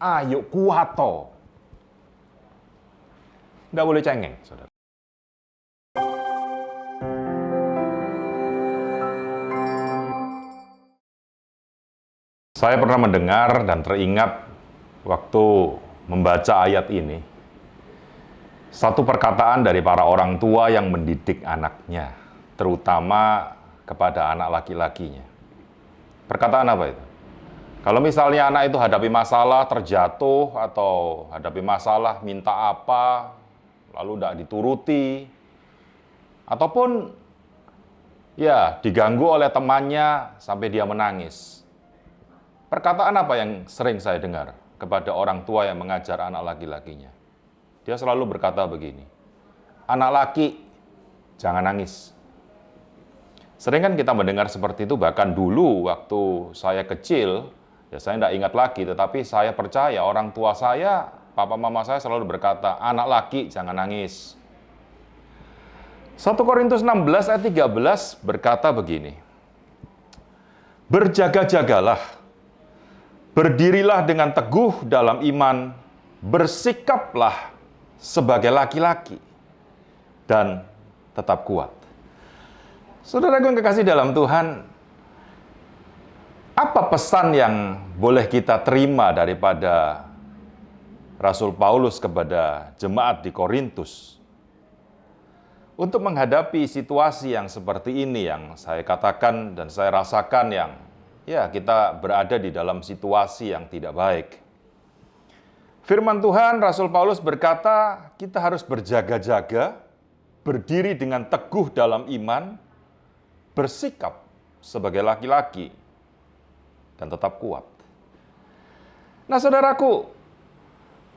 Ayo kuat toh. Nggak boleh cengeng, saudara. Saya pernah mendengar dan teringat waktu membaca ayat ini, satu perkataan dari para orang tua yang mendidik anaknya, terutama kepada anak laki-lakinya. Perkataan apa itu? Kalau misalnya anak itu hadapi masalah, terjatuh, atau hadapi masalah, minta apa, lalu tidak dituruti, ataupun ya diganggu oleh temannya sampai dia menangis. Perkataan apa yang sering saya dengar kepada orang tua yang mengajar anak laki-lakinya? Dia selalu berkata begini, anak laki, jangan nangis. Sering kan kita mendengar seperti itu, bahkan dulu waktu saya kecil, ya saya tidak ingat lagi, tetapi saya percaya orang tua saya, papa mama saya selalu berkata, anak laki, jangan nangis. 1 Korintus 16 ayat 13 berkata begini, berjaga-jagalah, berdirilah dengan teguh dalam iman, bersikaplah sebagai laki-laki, dan tetap kuat. Saudaraku yang kekasih dalam Tuhan, apa pesan yang boleh kita terima daripada Rasul Paulus kepada jemaat di Korintus? Untuk menghadapi situasi yang seperti ini yang saya katakan dan saya rasakan yang ya, kita berada di dalam situasi yang tidak baik. Firman Tuhan, Rasul Paulus berkata, kita harus berjaga-jaga, berdiri dengan teguh dalam iman, bersikap sebagai laki-laki, dan tetap kuat. Nah, saudaraku,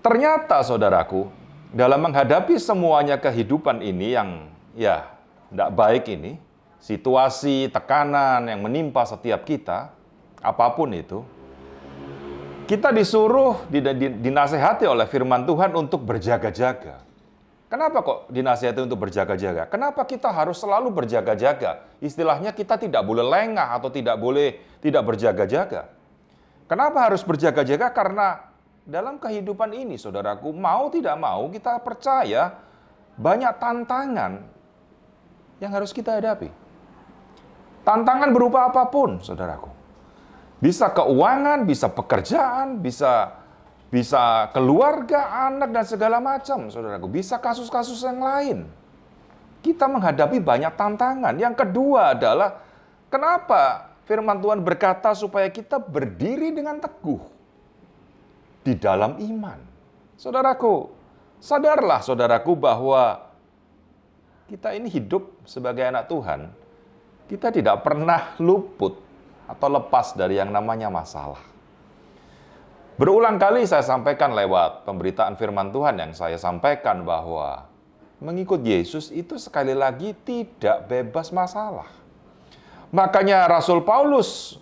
ternyata saudaraku, dalam menghadapi semuanya kehidupan ini yang ya tidak baik ini, situasi, tekanan yang menimpa setiap kita, apapun itu, kita disuruh, dinasehati oleh firman Tuhan untuk berjaga-jaga. Kenapa kok dinasehati untuk berjaga-jaga? Kenapa kita harus selalu berjaga-jaga? Istilahnya kita tidak boleh lengah atau tidak boleh tidak berjaga-jaga. Kenapa harus berjaga-jaga? Karena dalam kehidupan ini, saudaraku, mau tidak mau kita percaya banyak tantangan yang harus kita hadapi. Tantangan berupa apapun, saudaraku. Bisa keuangan, bisa pekerjaan, bisa keluarga, anak, dan segala macam, saudaraku. Bisa kasus-kasus yang lain. Kita menghadapi banyak tantangan. Yang kedua adalah, kenapa firman Tuhan berkata supaya kita berdiri dengan teguh di dalam iman. Saudaraku, sadarlah saudaraku bahwa kita ini hidup sebagai anak Tuhan, kita tidak pernah luput atau lepas dari yang namanya masalah. Berulang kali saya sampaikan lewat pemberitaan firman Tuhan yang saya sampaikan bahwa mengikut Yesus itu sekali lagi tidak bebas masalah. Makanya Rasul Paulus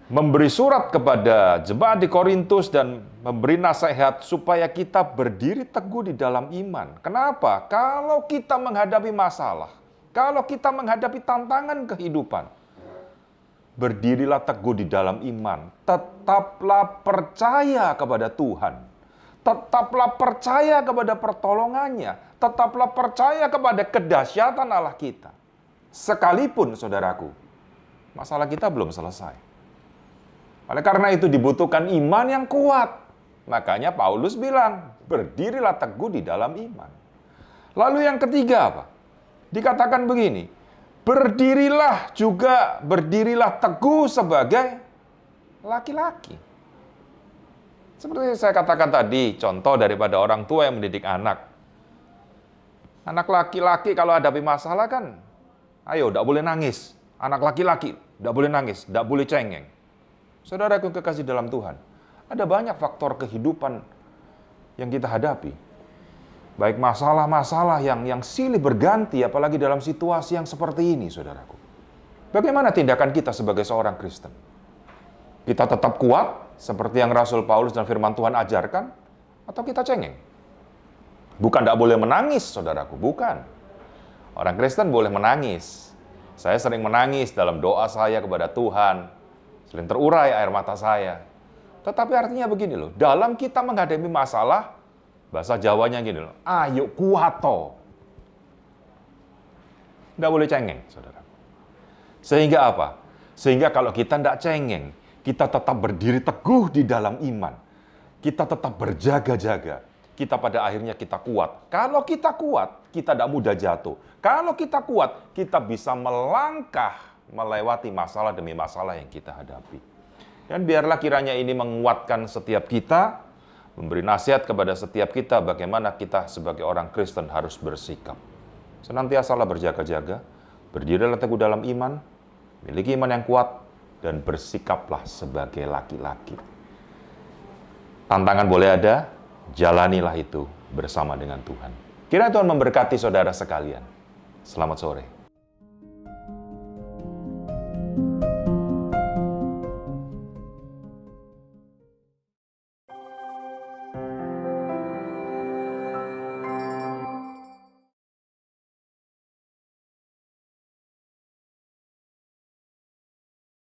memberi surat kepada jemaat di Korintus dan memberi nasihat supaya kita berdiri teguh di dalam iman. Kenapa? Kalau kita menghadapi masalah, kalau kita menghadapi tantangan kehidupan, berdirilah teguh di dalam iman. Tetaplah percaya kepada Tuhan. Tetaplah percaya kepada pertolongannya. Tetaplah percaya kepada kedahsyatan Allah kita. Sekalipun, saudaraku, masalah kita belum selesai. Oleh karena itu dibutuhkan iman yang kuat. Makanya Paulus bilang, berdirilah teguh di dalam iman. Lalu yang ketiga apa? Dikatakan begini, berdirilah teguh sebagai laki-laki. Seperti saya katakan tadi, contoh daripada orang tua yang mendidik anak. Anak laki-laki kalau hadapi masalah kan, ayo, tidak boleh nangis. Anak laki-laki, tidak boleh nangis, tidak boleh cengeng. Saudaraku kekasih dalam Tuhan, ada banyak faktor kehidupan yang kita hadapi. Baik masalah-masalah yang silih berganti, apalagi dalam situasi yang seperti ini, saudaraku. Bagaimana tindakan kita sebagai seorang Kristen? Kita tetap kuat, seperti yang Rasul Paulus dan firman Tuhan ajarkan, atau kita cengeng? Bukan tidak boleh menangis, saudaraku, bukan. Orang Kristen boleh menangis. Saya sering menangis dalam doa saya kepada Tuhan. Sering terurai air mata saya. Tetapi artinya begini loh, dalam kita menghadapi masalah, bahasa Jawanya gini loh, ayo kuato. Nggak boleh cengeng, saudara. Sehingga apa? Sehingga kalau kita nggak cengeng, kita tetap berdiri teguh di dalam iman. Kita tetap berjaga-jaga. Kita pada akhirnya kita kuat. Kalau kita kuat, kita tidak mudah jatuh. Kalau kita kuat, kita bisa melangkah melewati masalah demi masalah yang kita hadapi. Dan biarlah kiranya ini menguatkan setiap kita, memberi nasihat kepada setiap kita bagaimana kita sebagai orang Kristen harus bersikap. Senantiasalah berjaga-jaga, berdirilah teguh dalam iman, miliki iman yang kuat, dan bersikaplah sebagai laki-laki. Tantangan boleh ada, jalanilah itu bersama dengan Tuhan. Kiranya Tuhan memberkati saudara sekalian. Selamat sore.